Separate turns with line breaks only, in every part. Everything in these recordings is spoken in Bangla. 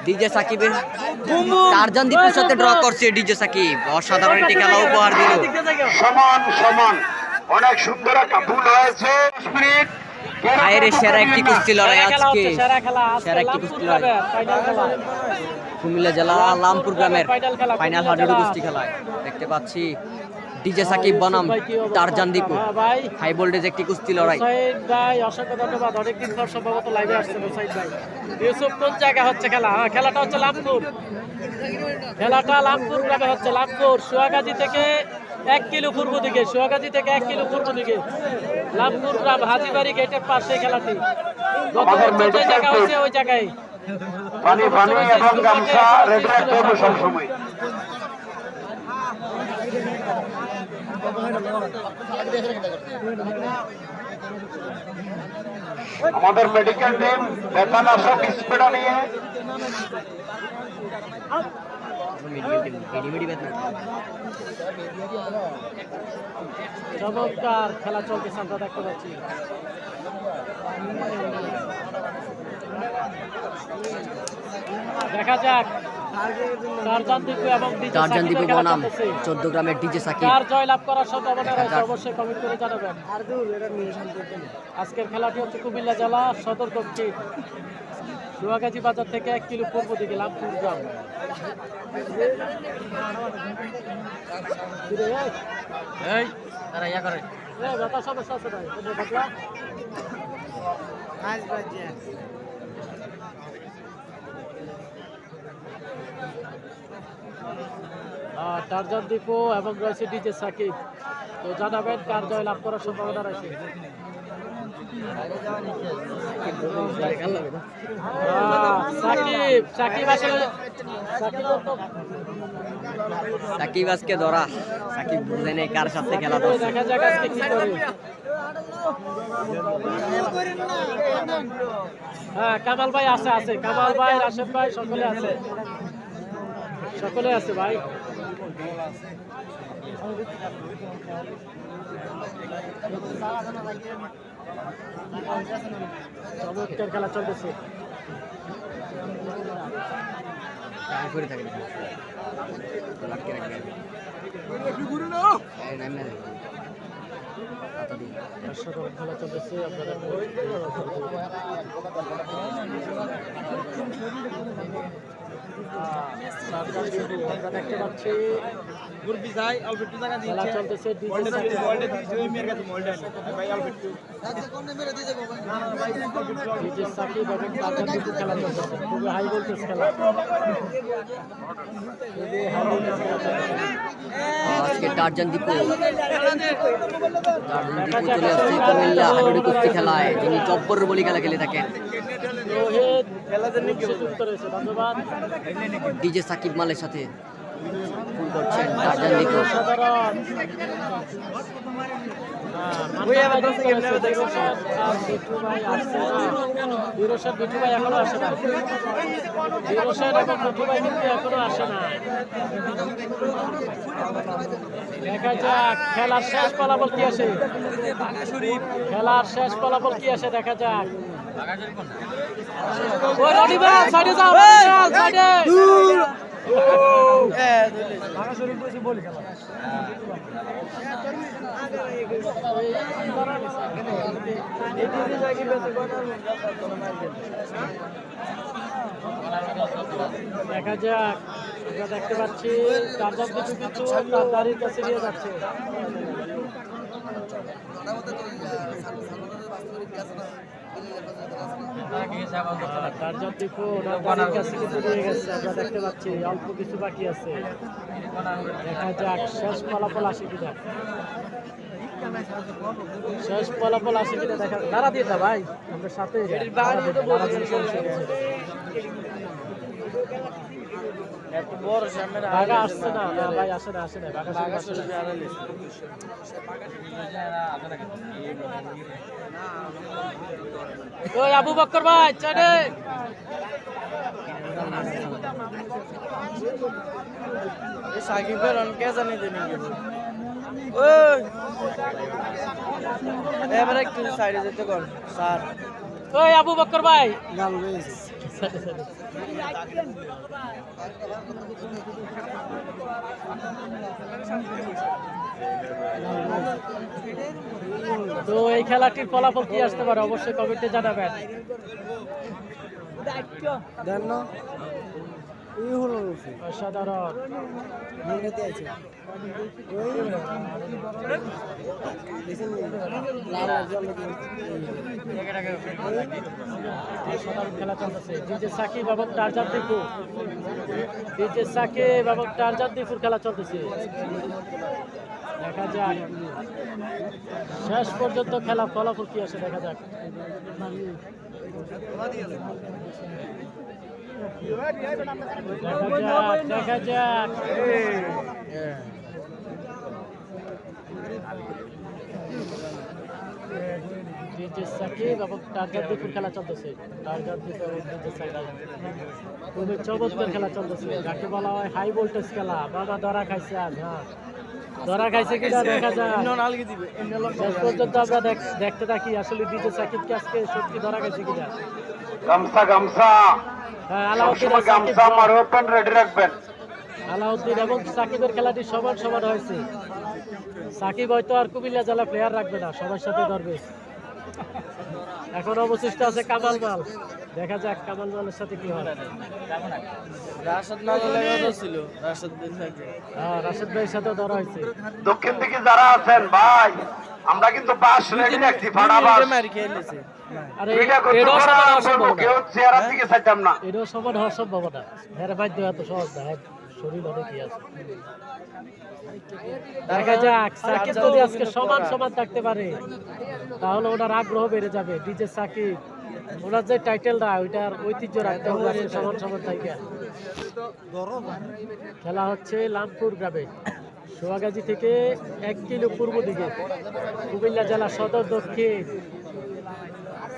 ডিজে সাকিবের টারজান দীপুর সাথে ড্র করছে ডিজে সাকিব, অসাধারণ একটি খেলা উপহার দিল।
সমান সমান অনেক সুন্দর একটা ভুল হয়েছে। 10 মিনিট
ভাইয়ের সেরা একটি কুস্তি লড়াই আজকে, সেরা একটি কুস্তি লড়াই কুমিল্লা জেলা লামপুর গ্রামের ফাইনাল হাডুডু কুস্তি খেলায় দেখতে পাচ্ছি ডিজে সাকিব বনাম টারজান দীপু, হাই ভোল্টেজ একটি কুস্তি লড়াই।
ভাই অসংখ্য ধন্যবাদ, অনেকদিন পর সম্ভবত লাইভে আসছেন সাইদ ভাই। ইউসুফ কোন জায়গায় হচ্ছে খেলা? খেলাটা হচ্ছে লামপুর, খেলাটা লামপুর গ্রামে হচ্ছে। লামপুর সোয়াগাজী থেকে 1 কিলো পূর্ব দিকে, সোয়াগাজী থেকে 1 কিলো পূর্ব দিকে লামপুর গ্রাম হাজিবাড়ি গেটের পাশে খেলাটি। যে জায়গা হয়েছে ওই জায়গায়
পানি পানি এবং গামছা রেডি রাখতে হবে সবসময়। আমাদের মেডিকেল টিম বেতানাশক স্প্রে নিয়ে
চমৎকার খেলা চলতেছে, আমরা দেখতে পাচ্ছি। দেখা যাক টারজান দীপু এবং
টারজান দীপু বনাম 14 গ্রামের ডিজে সাকিব
কার জয়লাভ করার সম্ভাবনা রয়েছে অবশ্যই কমেন্ট করে জানাবেন। আজকের খেলাটি হচ্ছে কুমিল্লা জেলা সদর দক্ষিণ সোয়াগাজী বাজার থেকে 1 কিলো পূর্ব দিকে লামপুর গ্রাম।
এই তারা ইয়া করে
ব্যথা সমস্যা আছে ভাই, টারজান দীপু এবং রয়েছে ডিজে সাকিব। তো জানাবেন কার জয় লাভ করার সম্ভাবনা রয়েছে। সাকিব সাকিব আসলে
সাকিব আজকে ধরা, সাকিব বুঝে নেই কার সাথে খেলা করছে।
দেখা যাক আজকে কি করে। হ্যাঁ কামাল ভাই আছে, আছে কামাল ভাই, রাশেদ ভাই সকলে আছে, সকলে আছে ভাই। চমৎকার খেলা চলতেছে। খেলা চলতেছে, আপনারা আমরা দেখতে পাচ্ছি খেলা চলতেছে। ডিজে সাকিব এবং টারজান দীপু খেলা চলতেছে, খুবই হাই ভোল্টেজ খেলা।
আজকে টারজান দীপু চলে আসছে কুমিল্লা হাডুডু কুস্তি খেলায়, যিনি চব্বর বলি খেলা খেলে থাকেন।
ধন্যবাদ।
ডিজে সাকিব মালের সাথে ফুল করছেন টারজান দীপু।
এখনো আসে না, এখনো আসে না। দেখা যাক খেলার শেষ ফলাফল কি আসে, খেলার শেষ ফলাফল কি আসে দেখা যাক। দেখা যাক, আমরা দেখতে পাচ্ছি টারজান দীপু কিন্তু তার দাড়ির কাছে নিয়ে যাচ্ছে। টারজান দীপু ওনার দাড়ির কাছে কিন্তু নিয়ে গেছে, আমরা দেখতে পাচ্ছি অল্প কিছু বাকি আছে। দেখা যাক শেষ ফলাফল আসে কিনা, শেষ ফলাফল আসে কিনা দেখা। দাঁড়া দিয়ে দা ভাই, আমাদের সাথে বাঘা আসছে না ভাই, আসে না, আসে না ওই আবু বক্কর ভাই চলে সাকিবের অনকে জানি জানি ওই এবারে একটু সাইডে যেতে কর স্যার। ওই আবু বক্কর ভাই তো এই খেলাটির ফলাফল কি আসতে পারে অবশ্যই কমেন্টে জানাবেন। অসাধারণ অসাধারণ খেলা চলতেছে। ডিজে সাকিব এবং টারজান দীপু, ডিজে সাকিব এবং টারজান দীপুর খেলা চলতেছে। দেখা যাক শেষ পর্যন্ত খেলা ফলাফল কি আসে, দেখা যাক। দেখা যাক ডিজে সাকিব এবং টারজান দীপুর খেলা চলতেছে। টারজান দীপ এবং ডিজে সাকিব খুবই চমৎকার খেলা চলতেছে, যাকে বলা হয় হাই ভোল্টেজ খেলা। বাবা ধরা খাইছে আজ, হ্যাঁ ধরা খাইছে কিনা দেখা যায়। শেষ পর্যন্ত আমরা দেখতে থাকি আসলে ডিজে সাকিবকে আজকে সত্যি ধরা খাইছে কিনা।
গামছা গামছা
হ্যাঁ, আলাউদ্দিন আর সাকিব,
গামছা মারোপেন রেডি রাখবেন।
আলাউদ্দিন এবং সাকিবের খেলাটি সমান সমান হয়েছে। সাকিব হয়তো আর কুমিল্লা জেলা প্লেয়ার রাখবে না, সবার সাথে ধরবে। এখন অবশিষ্ট আছে কামাল মাল, দেখা যাক কামাল মালের সাথে কি হয়। হ্যাঁ, রাশেদ ভাইয়ের সাথে ধরা হয়েছে।
দক্ষিণ দিকে যারা আছেন ভাই, আমরা কিন্তু বাস রেডি রাখছি, ফাড়া বাস।
আরে
এটা করতে
এটাও
পারা
সমান হওয়ার
বলবো,
সম্ভাবনা,
কেউ চেহারা দিকে চাইতাম না।
এটাও সমান হওয়ার সম্ভাবনা। হ্যাঁ ভাই, এত সহজ না, হ্যাঁ শরীর অনেকই আছে। দেখা যাক সাকিব যদি আজকে সমান সমান থাকতে পারে তাহলে ওনার আগ্রহ বেড়ে যাবে। ডিজে সাকিব ওনার যে টাইটেলটা ওইটার ঐতিহ্য রাখতে হবে আজকে সমান সমান থাকে। খেলা হচ্ছে লামপুর গ্রামে, সোয়াগাজী থেকে 1 কিলো পূর্ব দিকে, কুমিল্লা জেলা সদর দক্ষিণ।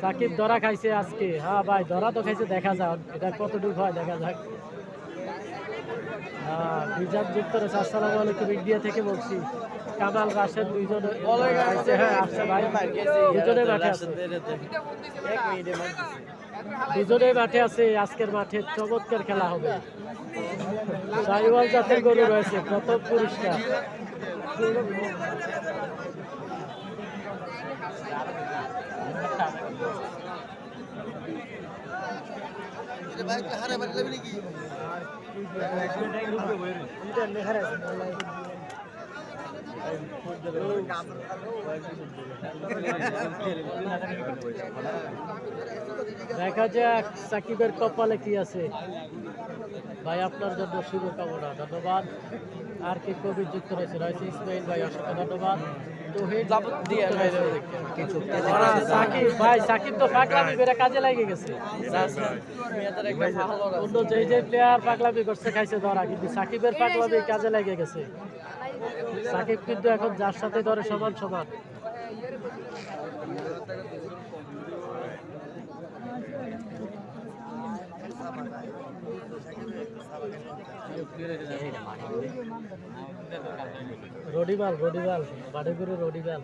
সাকিব ধরা খাইছে আজকে, হ্যাঁ ভাই ধরা তো খাইছে, দেখা যাক এটা কতটুকু হয়, দেখা যাক। বিজান যুক্ত রয়েছে। আসসালামু আলাইকুম, ইন্ডিয়া থেকে বলছি। কামাল রাশেদ দুইজনে আসছে, হ্যাঁ আসছে ভাই, দুজনে মাঠে আছে, দুজনে মাঠে আছে। আজকের মাঠে চমৎকার খেলা হবে। সাইওয়াল জাতের গরু রয়েছে, প্রথম পুরস্কার। দেখা যাক সাকিবের কপালে কি আছে। ভাই আপনার জন্য শুভকামনা, ধন্যবাদ। আর কে কবি যুক্ত রয়েছে, ইসমাইল ভাই, অসংখ্য ধন্যবাদ। সাকিব ভাই, সাকিব তো পাগলামি করে কাজে লাগে গেছে। অন্য যে প্লেয়ার পাগলামি করছে খাইছে ধরা, কিন্তু সাকিবের পাগলামি কাজে লেগে গেছে। সাকিব কিন্তু এখন যার সাথে ধরে সমান সমান। রডিবাল বাড়িগুড়ি রডিবাল।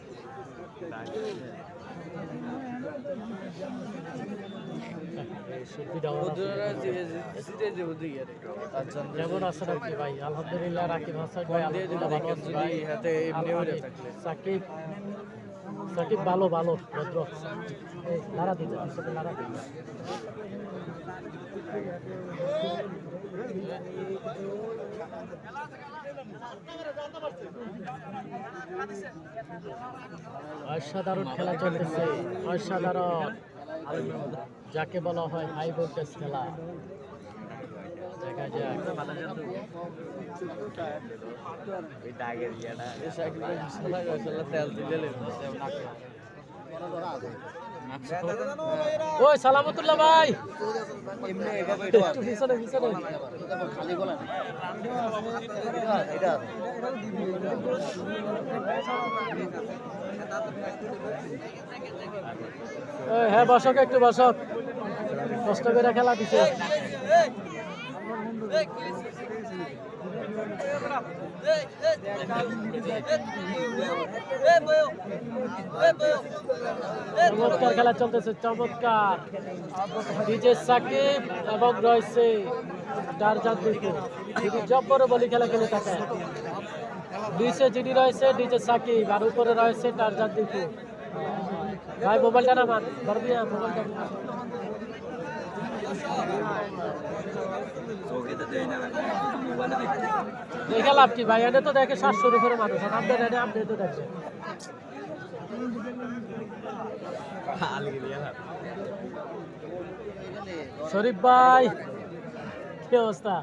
কেমন আছেন আপনি ভাই? আলহামদুলিল্লাহ। রাকিব হাসান ভাই, সাকিব সাকিব ভালো ভালো ভদ্র। লারা দিতে লারা দিতে অসাধারণ খেলা চলতেছে, অসাধারণ, যাকে বলা হয় হাই ভোল্টেজ খেলা। দেখা যাক ওই সালামতুল্লাহ ভাই, হ্যাঁ বসক, একটু বসক, কষ্ট করে খেলা দিছে। চমৎকার খেলা চলতেছে, চমৎকার। ডিজে সাকিব এবং রয়েছে টারজান দীপু। যদি জব্বর বলি খেলা খেলে থাকে। নিচে যিনি রয়েছে ডিজে সাকিব আর উপরে রয়েছে টারজান দীপু। ভাই মোবাইলটা নামান, ধরবি মোবাইলটা। দেখে লাভ কি ভাই, এনে তো দেখে 700-র উপরে মানুষ, আপনি তো দেখছেন। শরীফ ভাই কি অবস্থা?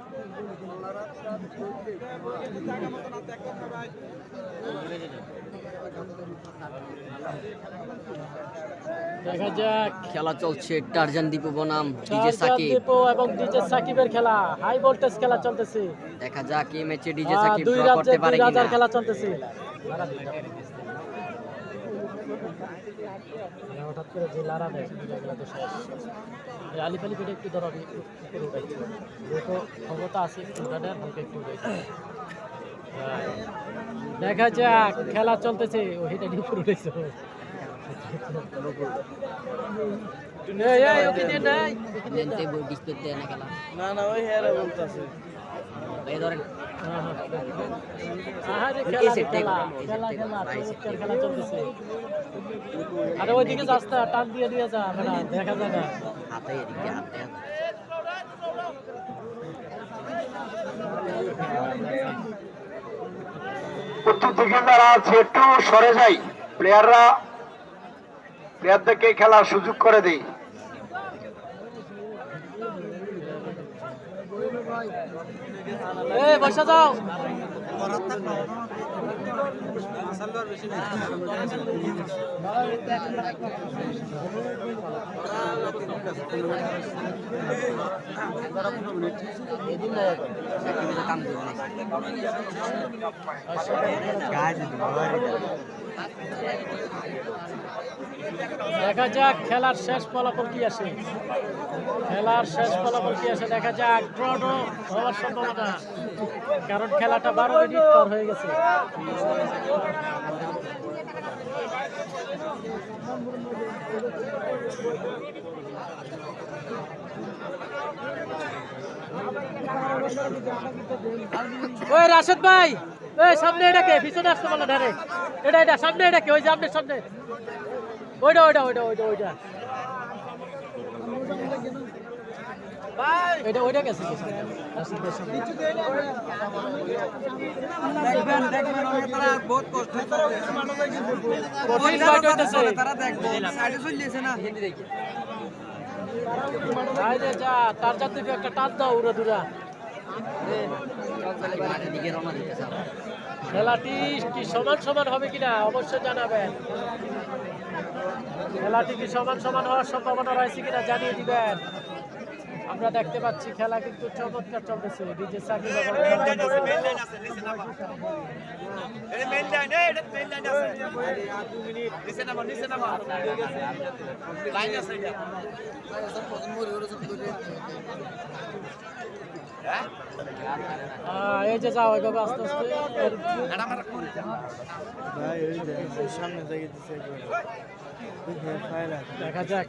দেখা যাক,
খেলা চলছে টারজান দীপু বনাম ডিজে
টারজান
সাকিব।
দীপু এবং ডিজে সাকিবের খেলা, হাই ভোল্টেজ খেলা চলতেছে।
দেখা যাক এই ম্যাচে ডিজে সাকিব
দুই
ড্র করতে
রাজ্যের
পারে
দুই রাজার
কিনা।
খেলা চলতেছে। হঠাৎ করে যে লারা দেয় এগুলো তো শেষ। আলিফ আলি পেটে একটু ধরো, আমি একটু উপরে উঠাই। যেহেতু ক্ষমতা আছে একটু উঠানের, হালকা একটু উঠাই। দেখা যাক, খেলা চলতেছে। ওইটা নিয়ে উপরে উঠেছে।
ডিসপ্লেতে না খেলা।
না ওই হেরে বলতাছে।
এই ধরেন
খেলা চলতেছে। আরে ওইদিকে যাস না, টান দিয়ে দিয়ে যা, দেখা যায় না।
হাতে এদিকে হাতে
উত্তর দিকে যারা আছে একটু সরে যাই, প্লেয়ারদেরকে খেলার সুযোগ করে দিই।
বসে যাও।
কাম
দেখা যাক খেলার শেষ ফলাফল কি আসে। খেলার শেষ ফলাফল কি আসে দেখা যাক। ড্র হওয়ার সম্ভাবনা, কারণ খেলাটা 12 মিনিট পার হয়ে গেছে। ওই রাশেদ ভাই, ওই সামনে এটাকে, পিছনে আসতে বলো ডাইরেক্ট। এটা সামনে এটাকে, ওই যে আপনার সামনে ওইটা। ওইটা গেছে। টারজান দীপু একটা টাচ দাও উড়া দুরা। খেলাটি কি সমান হবে কিনা অবশ্যই জানাবেন। খেলাটি কি সমান হওয়ার সম্ভাবনা রয়েছে কিনা জানিয়ে দিবেন। আমরা দেখতে পাচ্ছি খেলা কিন্তু চমৎকার চলতেছে। ডিজে সাকিব এই যে যাও ওইভাবে আস্তে আস্তে দেখা যাক।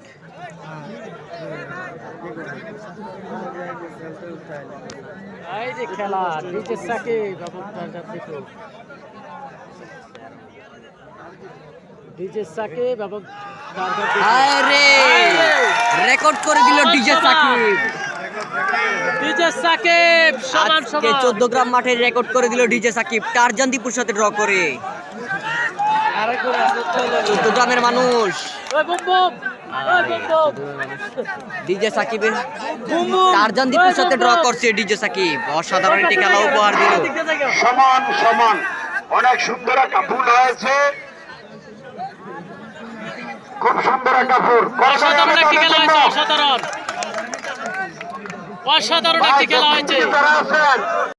এই যে খেলা ডিজে সাকিব এবং টারজান দীপু। ডিজে সাকিব এবং টারজান দীপু।
আরে রেকর্ড করে দিল ডিজে সাকিব।
ডিজে সাকিব সমান
আজকে 14 গ্রাম মাঠে রেকর্ড করে দিল ডিজে সাকিব টারজান দীপুর সাথে ড্র করে। 14 গ্রামের মানুষ ডিজে সাকিবের টারজান দীপুর সাথে ড্র করছে। ডিজে সাকিব অসাধারণ একটি খেলা উপহার দিল।
সমান অনেক সুন্দর একটা ফুল হয়েছে, খুব সুন্দর একটা ফুল।
অসাধারণ একটি খেলা হয়েছে, অসাধারণ একটি খেলা হয়েছে।